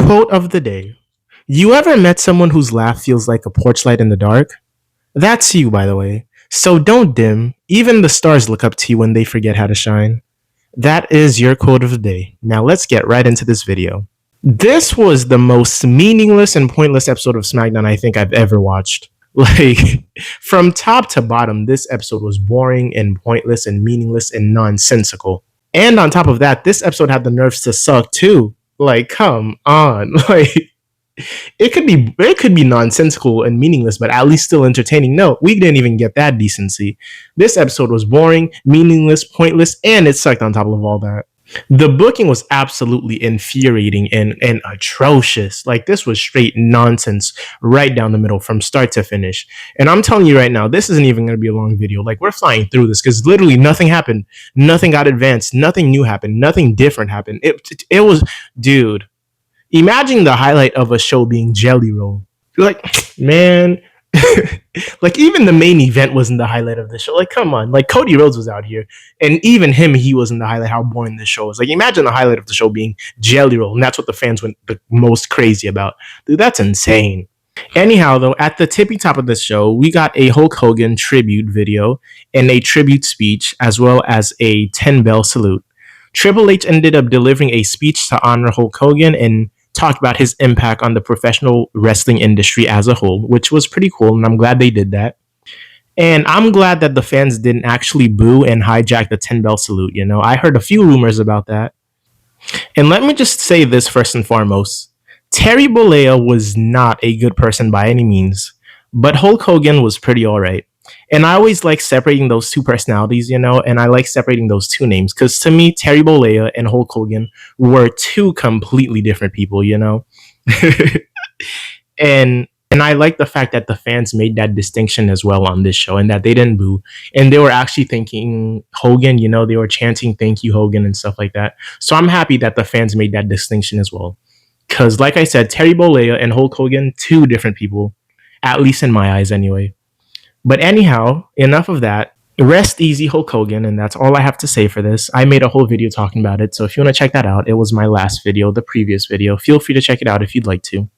Quote of the day. You ever met someone whose laugh feels like a porch light in the dark? That's you, by the way. So don't dim. Even the stars look up to you when they forget how to shine. That is your quote of the day. Now let's get right into this video. This was the most meaningless and pointless episode of Smackdown I think I've ever watched. Like, from top to bottom, this episode was boring and pointless and meaningless and nonsensical. And on top of that, this episode had the nerves to suck too. Like, come on. Like, it could be nonsensical and meaningless, but at least still entertaining. No, we didn't even get that decency. This episode was boring, meaningless, pointless, and it sucked on top of all that. The booking was absolutely infuriating and atrocious. Like, this was straight nonsense right down the middle from start to finish. And I'm telling you right now, this isn't even going to be a long video. Like, we're flying through this because literally nothing happened. Nothing got advanced. Nothing new happened. Nothing different happened. It was, dude, imagine the highlight of a show being Jelly Roll. You're like, man, like, even the main event wasn't the highlight of the show. Like, come on. Like, Cody Rhodes was out here, and even him, he wasn't the highlight. How boring this show was. Like, imagine the highlight of the show being Jelly Roll, and that's what the fans went the most crazy about. Dude, that's insane. Anyhow, though, at the tippy top of the show, we got a Hulk Hogan tribute video and a tribute speech, as well as a 10-bell salute. Triple H ended up delivering a speech to honor Hulk Hogan and talk about his impact on the professional wrestling industry as a whole, which was pretty cool, and I'm glad they did that. And I'm glad that the fans didn't actually boo and hijack the 10-bell salute. You know, I heard a few rumors about that. And let me just say this first and foremost. Terry Bollea was not a good person by any means, but Hulk Hogan was pretty alright. And I always like separating those two personalities, you know, and I like separating those two names because to me, Terry Bollea and Hulk Hogan were two completely different people, you know. and I like the fact that the fans made that distinction as well on this show and that they didn't boo and they were actually thanking Hogan, you know, they were chanting "Thank you, Hogan" and stuff like that. So I'm happy that the fans made that distinction as well. Because like I said, Terry Bollea and Hulk Hogan, two different people, at least in my eyes anyway. But anyhow, enough of that. Rest easy, Hulk Hogan, and that's all I have to say for this. I made a whole video talking about it, so if you want to check that out, it was my last video, the previous video. Feel free to check it out if you'd like to.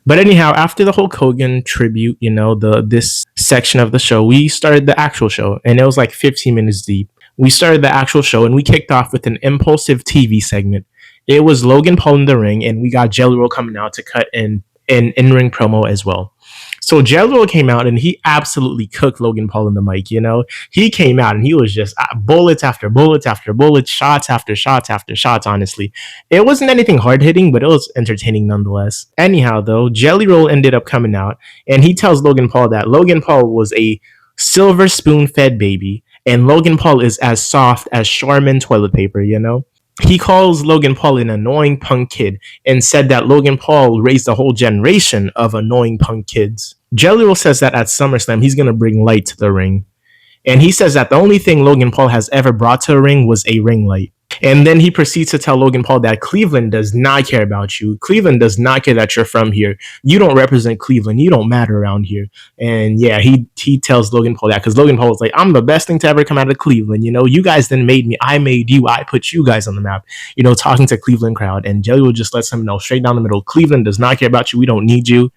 But anyhow, after the Hulk Hogan tribute, you know, this section of the show, we started the actual show, and it was like 15 minutes deep. We started the actual show, and we kicked off with an impulsive TV segment. It was Logan Paul in the ring, and we got Jelly Roll coming out to cut an in-ring promo as well. So Jelly Roll came out and he absolutely cooked Logan Paul in the mic, you know? He came out and he was just bullets after bullets after bullets, shots after shots after shots, honestly. It wasn't anything hard-hitting, but it was entertaining nonetheless. Anyhow, though, Jelly Roll ended up coming out and he tells Logan Paul that Logan Paul was a silver spoon-fed baby and Logan Paul is as soft as Charmin toilet paper, you know? He calls Logan Paul an annoying punk kid and said that Logan Paul raised a whole generation of annoying punk kids. Jelly Roll says that at SummerSlam, he's going to bring light to the ring. And he says that the only thing Logan Paul has ever brought to a ring was a ring light. And then he proceeds to tell Logan Paul that Cleveland does not care about you. Cleveland does not care that you're from here. You don't represent Cleveland. You don't matter around here. And yeah, he tells Logan Paul that because Logan Paul was like, I'm the best thing to ever come out of Cleveland. You know, you guys then made me. I made you. I put you guys on the map, you know, talking to Cleveland crowd. And Jelly will just lets him know straight down the middle. Cleveland does not care about you. We don't need you.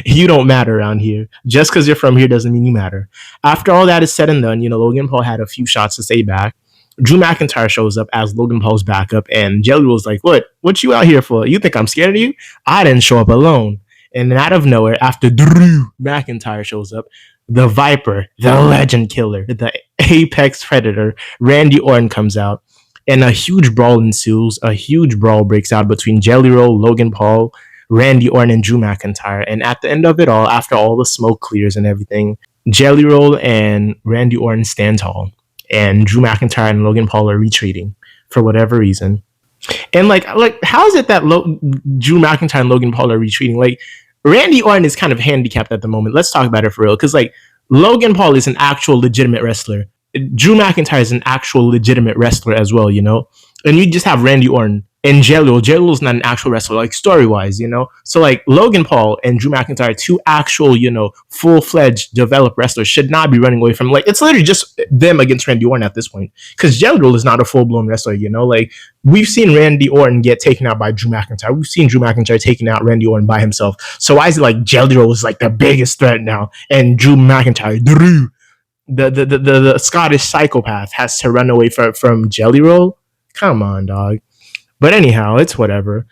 You don't matter around here. Just because you're from here doesn't mean you matter. After all that is said and done, you know, Logan Paul had a few shots to say back. Drew McIntyre shows up as Logan Paul's backup, and Jelly was like, what you out here for? You think I'm scared of you? I didn't show up alone. And then out of nowhere, after Drew McIntyre shows up, the Viper, the Legend Killer, the Apex Predator, Randy Orton comes out, and a huge brawl ensues. A huge brawl breaks out between Jelly Roll, Logan Paul, Randy Orton, and Drew McIntyre. And at the end of it all, after all the smoke clears and everything, Jelly Roll and Randy Orton stand tall. And Drew McIntyre and Logan Paul are retreating for whatever reason. And like how is it that Drew McIntyre and Logan Paul are retreating? Like, Randy Orton is kind of handicapped at the moment. Let's talk about it for real. Because like Logan Paul is an actual legitimate wrestler. Drew McIntyre is an actual legitimate wrestler as well, you know? and you just have Randy Orton and Jello. Jello's not an actual wrestler, like story wise, you know. So like Logan Paul and Drew McIntyre, two actual, you know, full fledged developed wrestlers, should not be running away from. Like it's literally just them against Randy Orton at this point, because Jello is not a full blown wrestler, you know. Like we've seen Randy Orton get taken out by Drew McIntyre. We've seen Drew McIntyre taking out Randy Orton by himself. So why is it like Jello is like the biggest threat now, and Drew McIntyre, the Scottish psychopath, has to run away from Jelly Roll? Come on, dog. But anyhow, it's whatever.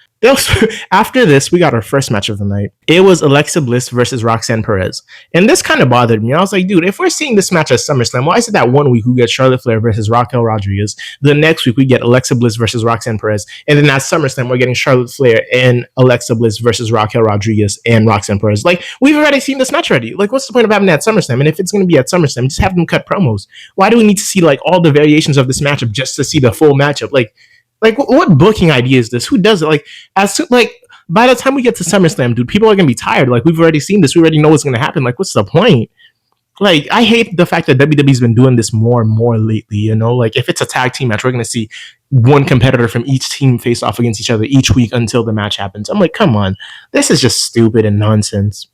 After this, we got our first match of the night. It was Alexa Bliss versus Roxanne Perez. And this kind of bothered me. I was like, dude, if we're seeing this match at SummerSlam, why is it that one week we get Charlotte Flair versus Raquel Rodriguez? The next week we get Alexa Bliss versus Roxanne Perez. And then at SummerSlam, we're getting Charlotte Flair and Alexa Bliss versus Raquel Rodriguez and Roxanne Perez. Like, we've already seen this match already. Like, what's the point of having it at SummerSlam? And if it's going to be at SummerSlam, just have them cut promos. Why do we need to see, like, all the variations of this matchup just to see the full matchup? Like, what booking idea is this? Who does it? Like, by the time we get to SummerSlam, dude, people are gonna be tired. Like, we've already seen this. We already know what's gonna happen. Like, what's the point? Like, I hate the fact that WWE's been doing this more and more lately. You know, like if it's a tag team match, we're gonna see one competitor from each team face off against each other each week until the match happens. I'm like, come on, this is just stupid and nonsense.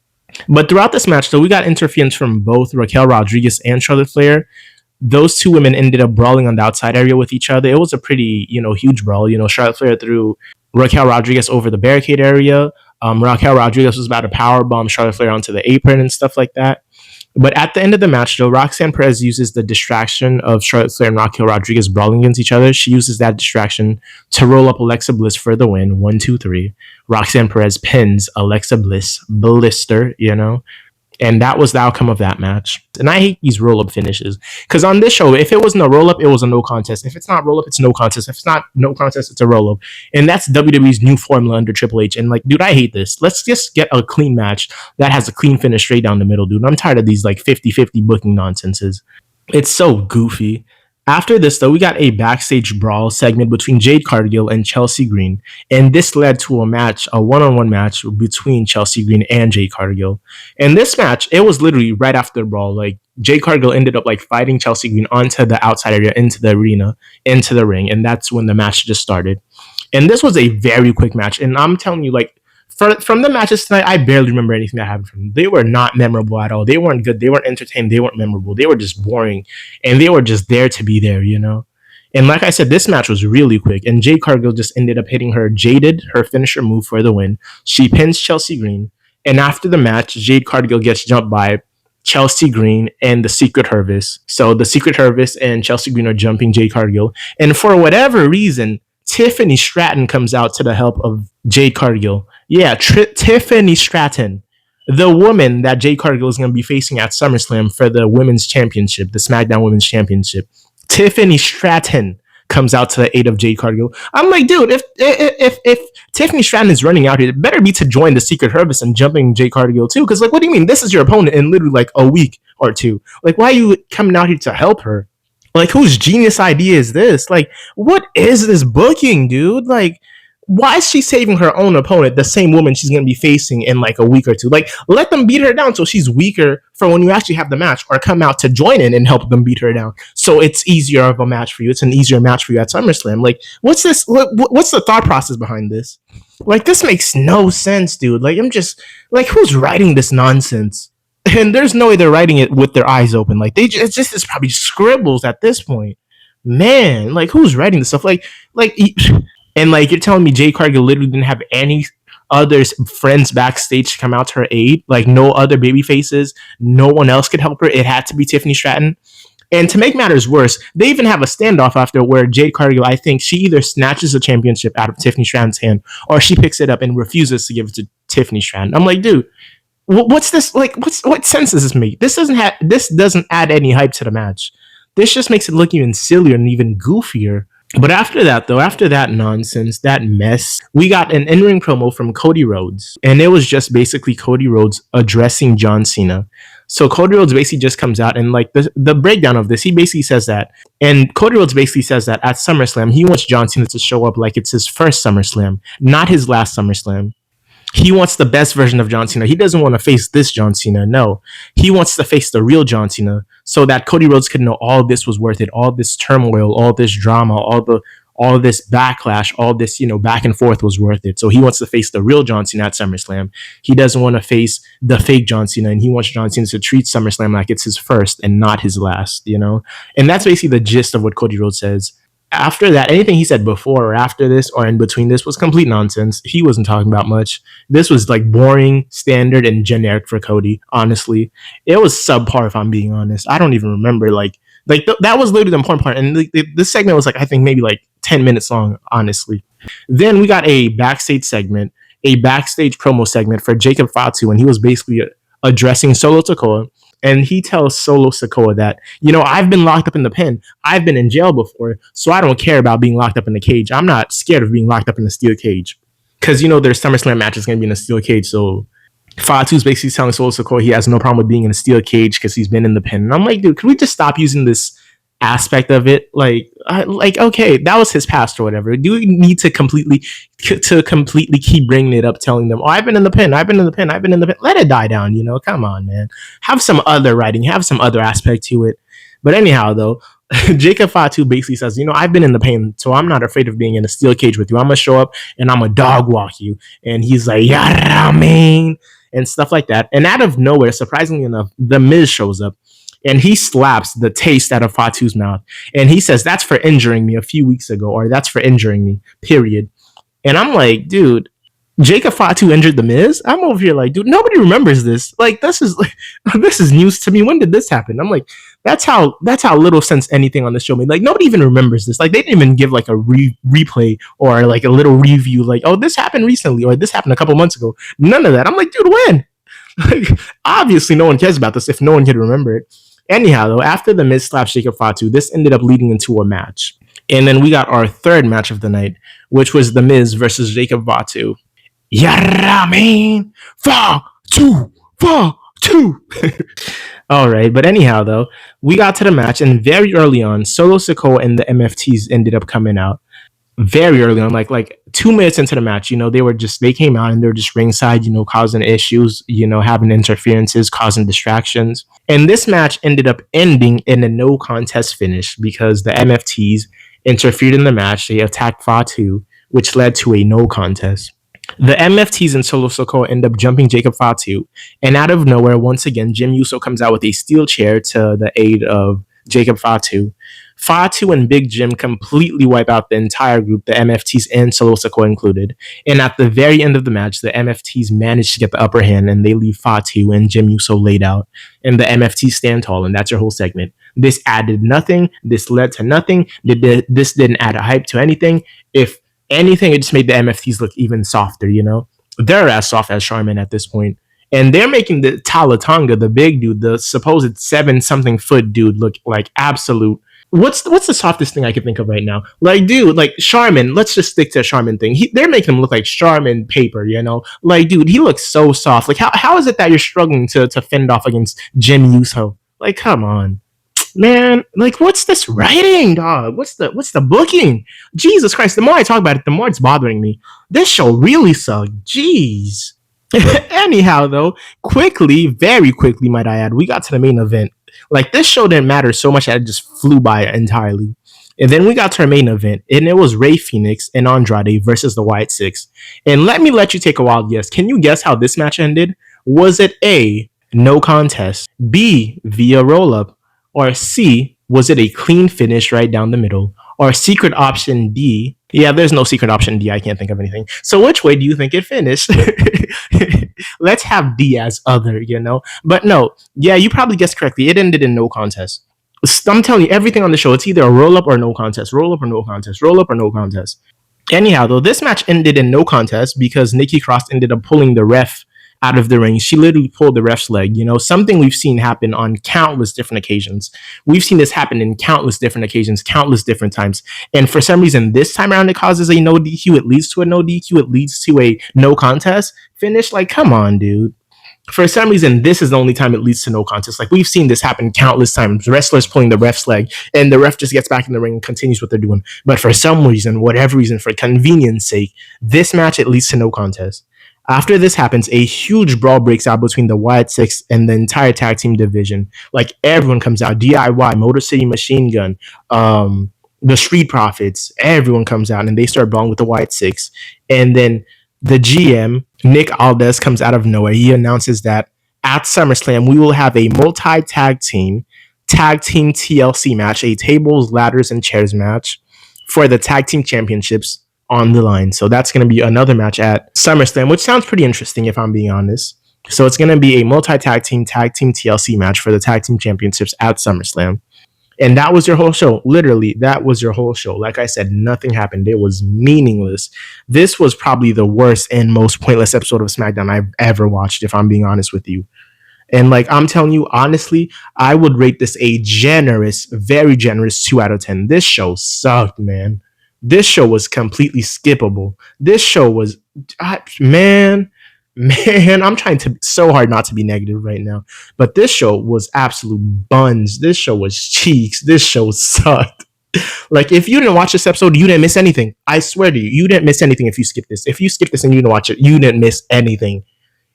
But throughout this match, though, we got interference from both Raquel Rodriguez and Charlotte Flair. Those two women ended up brawling on the outside area with each other. It was a pretty, you know, huge brawl. You know, Charlotte Flair threw Raquel Rodriguez over the barricade area. Raquel Rodriguez was about to powerbomb Charlotte Flair onto the apron and stuff like that. But at the end of the match, though, Roxanne Perez uses the distraction of Charlotte Flair and Raquel Rodriguez brawling against each other. She uses that distraction to roll up Alexa Bliss for the win. 1, 2, 3. Roxanne Perez pins Alexa Bliss. Blister, you know. And that was the outcome of that match. And I hate these roll-up finishes. Because on this show, if it wasn't a roll-up, it was a no contest. If it's not roll-up, it's no contest. If it's not no contest, it's a roll-up. And that's WWE's new formula under Triple H. And like, dude, I hate this. Let's just get a clean match that has a clean finish straight down the middle, dude. I'm tired of these like 50-50 booking nonsenses. It's so goofy. After this, though, we got a backstage brawl segment between Jade Cargill and Chelsea Green, and this led to a one-on-one match between Chelsea Green and Jade Cargill. And this match, it was literally right after the brawl. Like, Jade Cargill ended up like fighting Chelsea Green onto the outside area, into the arena, into the ring, and that's when the match just started. And this was a very quick match, and I'm telling you, like, from the matches tonight, I barely remember anything that happened from them. They were not memorable at all. They weren't good. They weren't entertaining. They weren't memorable. They were just boring. And they were just there to be there, you know? And like I said, this match was really quick. And Jade Cargill just ended up hitting her Jaded, her finisher move for the win. She pins Chelsea Green. And after the match, Jade Cargill gets jumped by Chelsea Green and the Secret Service. So the Secret Service and Chelsea Green are jumping Jade Cargill. And for whatever reason, Tiffany Stratton comes out to the help of Jade Cargill. Yeah, Tiffany Stratton, the woman that Jade Cargill is going to be facing at SummerSlam for the Women's Championship, the Smackdown Women's Championship. Tiffany Stratton comes out to the aid of Jade Cargill. I'm like, dude, if Tiffany Stratton is running out here, it better be to join the Secret Service and jumping Jade Cargill too. Because, like, what do you mean? This is your opponent in literally like a week or two. Like, why are you coming out here to help her? Like, whose genius idea is this? Like, what is this booking, dude? Like, why is she saving her own opponent, the same woman she's going to be facing in like a week or two? Like, let them beat her down so she's weaker for when you actually have the match, or come out to join in and help them beat her down. So it's easier of a match for you. It's an easier match for you at SummerSlam. Like, what's this? What's the thought process behind this? Like, this makes no sense, dude. Like, I'm just like, who's writing this nonsense? And there's no way they're writing it with their eyes open. Like, it's probably scribbles at this point. Man, like, who's writing this stuff? And like, you're telling me Jade Cargill literally didn't have any other friends backstage to come out to her aid? Like, no other baby faces? No one else could help her? It had to be Tiffany Stratton? And to make matters worse, they even have a standoff after where Jade Cargill, I think, she either snatches the championship out of Tiffany Stratton's hand, or she picks it up and refuses to give it to Tiffany Stratton. I'm like, dude, what's this? Like, what sense does this make? This doesn't add any hype to the match. This just makes it look even sillier and even goofier. But after that, though, after that nonsense, that mess, we got an in-ring promo from Cody Rhodes. And it was just basically Cody Rhodes addressing John Cena. So Cody Rhodes basically just comes out, and like the breakdown of this, he basically says that. And Cody Rhodes basically says that at SummerSlam, he wants John Cena to show up like it's his first SummerSlam, not his last SummerSlam. He wants the best version of John Cena. He doesn't want to face this John Cena. No, he wants to face the real John Cena, so that Cody Rhodes could know all this was worth it, all this turmoil, all this drama, all this backlash, all this, back and forth was worth it. So he wants to face the real John Cena at SummerSlam. He doesn't want to face the fake John Cena, and he wants John Cena to treat SummerSlam like it's his first and not his last. And that's basically the gist of what Cody Rhodes says. After that, anything he said before or after this or in between this was complete nonsense. He wasn't talking about much. This was like boring, standard, and generic for Cody. Honestly, it was subpar. If I'm being honest, I don't even remember that was literally the important part. And this segment was like I think maybe like 10 minutes long. Honestly, then we got a backstage segment, a backstage promo segment for Jacob Fatu, and he was basically addressing Solo Sikoa. And he tells Solo Sikoa that, I've been locked up in the pen. I've been in jail before, so I don't care about being locked up in the cage. I'm not scared of being locked up in a steel cage. Because, there's SummerSlam matches going to be in a steel cage. So Fatu's basically telling Solo Sikoa he has no problem with being in a steel cage because he's been in the pen. And I'm like, dude, can we just stop using this aspect of it? Okay, that was his past or whatever. Do we need to completely keep bringing it up, telling them, I've been in the pen, I've been in the pen, I've been in the pen? Let it die down. Come on, man. Have some other writing, have some other aspect to it. But anyhow, though, Jacob Fatu basically says, I've been in the pain, so I'm not afraid of being in a steel cage with you. I'm gonna show up and I'm gonna dog walk you. And he's like, yeah, man, and stuff like that. And out of nowhere, surprisingly enough, The Miz shows up. And he slaps the taste out of Fatu's mouth. And he says, that's for injuring me a few weeks ago, or that's for injuring me, period. And I'm like, dude, Jacob Fatu injured The Miz? I'm over here like, dude, nobody remembers this. This is news to me. When did this happen? I'm like, that's how little sense anything on the show made. Nobody even remembers this. They didn't even give a replay or a little review. This happened recently, or this happened a couple months ago. None of that. I'm like, dude, when? Obviously no one cares about this if no one can remember it. Anyhow, though, after The Miz slaps Jacob Fatu, this ended up leading into a match. And then we got our third match of the night, which was The Miz versus Jacob Fatu. Yeah, man. Fatu. All right, but anyhow, though, we got to the match, and very early on, Solo Sikoa and the MFTs ended up coming out. Very early on, like 2 minutes into the match, they came out and they were just ringside, causing issues, having interferences, causing distractions. And this match ended up ending in a no contest finish because the MFTs interfered in the match. They attacked Fatu, which led to a no contest. The MFTs and Solo Sikoa end up jumping Jacob Fatu, and out of nowhere, once again, Jim Uso comes out with a steel chair to the aid of Jacob Fatu. Fatu and Big Jim completely wipe out the entire group, the MFTs and Solo Sikoa included. And at the very end of the match, the MFTs manage to get the upper hand and they leave Fatu and Jim Uso laid out. And the MFTs stand tall, and that's your whole segment. This added nothing. This led to nothing. This didn't add a hype to anything. If anything, it just made the MFTs look even softer, They're as soft as Charmin at this point. And they're making the Talatonga, the big dude, the supposed 7-something foot dude, look like absolute. What's the softest thing I can think of right now? Dude, Charmin, let's just stick to a Charmin thing. They're making him look like Charmin paper, Dude, he looks so soft. How is it that you're struggling to fend off against Jim Uso? Come on. Man, what's this writing, dog? What's the booking? Jesus Christ, the more I talk about it, the more it's bothering me. This show really sucked. Jeez. Anyhow, though, very quickly, might I add, we got to the main event. This show didn't matter so much that it just flew by entirely. And then we got to our main event, and it was Rey Fenix and Andrade versus the Wyatt Six. And let you take a wild guess. Can you guess how this match ended? Was it A, no contest, B, via roll-up, or C, was it a clean finish right down the middle, or secret option D? Yeah, there's no secret option D. I can't think of anything. So which way do you think it finished? Let's have D as other, But no, yeah, you probably guessed correctly. It ended in no contest. I'm telling you, everything on the show, it's either a roll-up or no contest, roll-up or no contest, roll-up or no contest. Anyhow, though, this match ended in no contest because Nikki Cross ended up pulling the ref out of the ring. She literally pulled the ref's leg, something we've seen happen on countless different occasions. We've seen this happen in countless different occasions, countless different times. And for some reason, this time around, it causes a no DQ. It leads to a no DQ. It leads to a no contest finish. Come on, dude. For some reason, this is the only time it leads to no contest. We've seen this happen countless times. Wrestlers pulling the ref's leg, and the ref just gets back in the ring and continues what they're doing. But for some reason, whatever reason, for convenience sake, this match, it leads to no contest. After this happens, a huge brawl breaks out between the Wyatt Six and the entire tag team division. Everyone comes out. DIY, Motor City Machine Gun, the Street Profits, everyone comes out and they start brawling with the White Six. And then the GM, Nick Aldez, comes out of nowhere. He announces that at SummerSlam, we will have a multi tag team TLC match, a tables, ladders, and chairs match for the tag team championships on the line. So that's going to be another match at SummerSlam, which sounds pretty interesting if I'm being honest. So it's going to be a multi tag team TLC match for the tag team championships at SummerSlam. And that was your whole show. Literally, that was your whole show. Like I said, nothing happened. It was meaningless. This was probably the worst and most pointless episode of SmackDown I've ever watched, if I'm being honest with you. And like I'm telling you, honestly, I would rate this a generous, very generous 2 out of 10. This show sucked, man. This show was completely skippable. This show was, man, I'm trying to so hard not to be negative right now, but this show was absolute buns. This show was cheeks. This show sucked. Like, if you didn't watch this episode, you didn't miss anything. I swear to you, you didn't miss anything if you skipped this. If you skipped this and you didn't watch it, you didn't miss anything.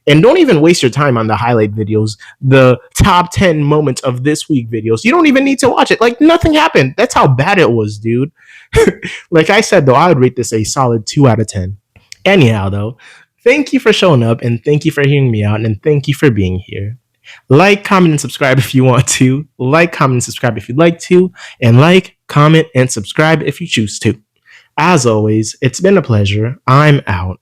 And don't even waste your time on the highlight videos, the top 10 moments of this week videos. You don't even need to watch it. Like, nothing happened. That's how bad it was, dude. Like I said, though, I would rate this a solid 2 out of 10. Anyhow, though, thank you for showing up, and thank you for hearing me out, and thank you for being here. Like, comment, and subscribe if you want to. Like, comment, and subscribe if you'd like to. And like, comment, and subscribe if you choose to. As always, it's been a pleasure. I'm out.